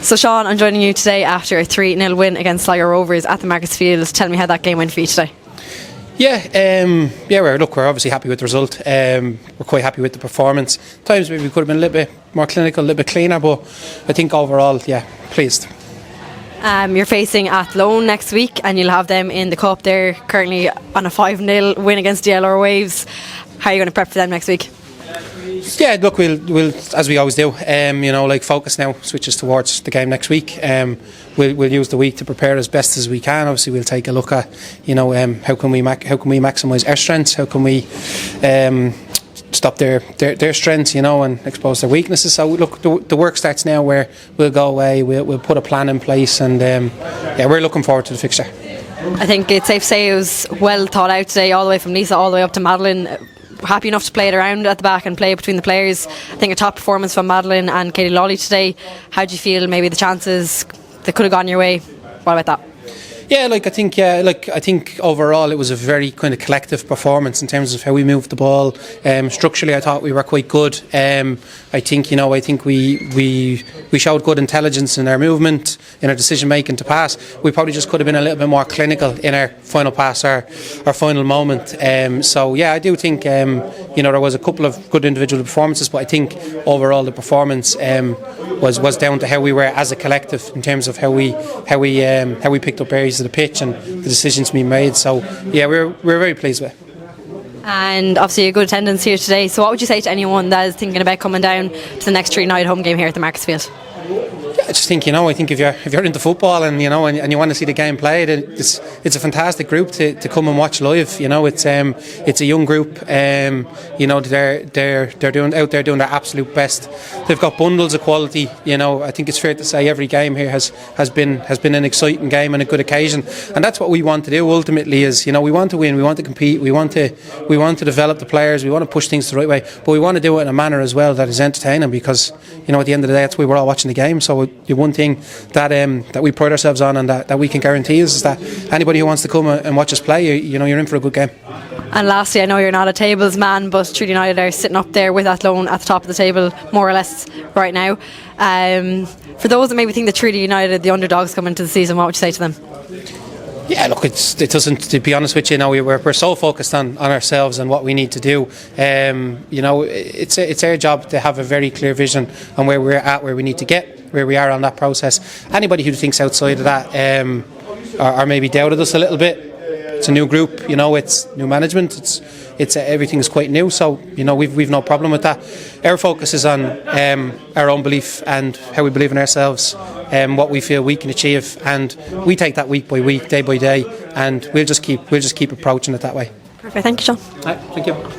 So Sean, I'm joining you today after a 3-0 win against Sligo Rovers at the Markets Field. Tell me how that game went for you today. We're obviously happy with the result. We're quite happy with the performance. Times maybe we could have been a little bit more clinical, a little bit cleaner, but I think overall, pleased. You're facing Athlone next week and you'll have them in the Cup. They're currently on a 5-0 win against DLR Waves. How are you going to prep for them next week? Yeah, look, we'll as we always do. Focus now switches towards the game next week. We'll use the week to prepare as best as we can. Obviously, we'll take a look at how can we maximise our strengths. How can we stop their strengths, and expose their weaknesses. So look, the work starts now, where we'll go away. We'll put a plan in place, and we're looking forward to the fixture. I think it's safe to say it was well thought out today, all the way from Lisa all the way up to Madeline. Happy enough to play it around at the back and play it between the players. I think a top performance from Madeline and Katie Lawley today. How do you feel maybe the chances that could have gone your way? What about that? I think overall it was a very kind of collective performance in terms of how we moved the ball. Structurally, I thought we were quite good. I think we showed good intelligence in our movement, in our decision making to pass. We probably just could have been a little bit more clinical in our final pass, our final moment. I do think there was a couple of good individual performances, but I think overall the performance was down to how we were as a collective in terms of how we picked up areas of the pitch and the decisions we made. So we're very pleased with it. And obviously a good attendance here today. So what would you say to anyone that is thinking about coming down to the next 3-night home game here at the Markets Field? I just think I think if you're into football and you want to see the game played, it's a fantastic group to come and watch live. It's a young group. They're doing their absolute best. They've got bundles of quality. I think it's fair to say every game here has been an exciting game and a good occasion, and that's what we want to do. Ultimately, is we want to win, we want to compete, we want to develop the players, we want to push things the right way, but we want to do it in a manner as well that is entertaining, because at the end of the day, that's why we're all watching the game. So the one thing that we pride ourselves on and that we can guarantee is that anybody who wants to come and watch us play, you're in for a good game. And lastly, I know you're not a tables man, but Treaty United are sitting up there with Athlone at the top of the table, more or less, right now. For those that maybe think that Treaty United, the underdogs coming into the season, what would you say to them? Yeah, look, it doesn't. To be honest with you, we're so focused on ourselves and what we need to do. It's our job to have a very clear vision on where we're at, where we need to get, where we are on that process. Anybody who thinks outside of that, or maybe doubted us a little bit, it's a new group. It's new management. It's everything's quite new. So we've no problem with that. Our focus is on our own belief and how we believe in ourselves, what we feel we can achieve, and we take that week by week, day by day, and we'll just keep approaching it that way. Perfect. Thank you, Sean. Right, thank you.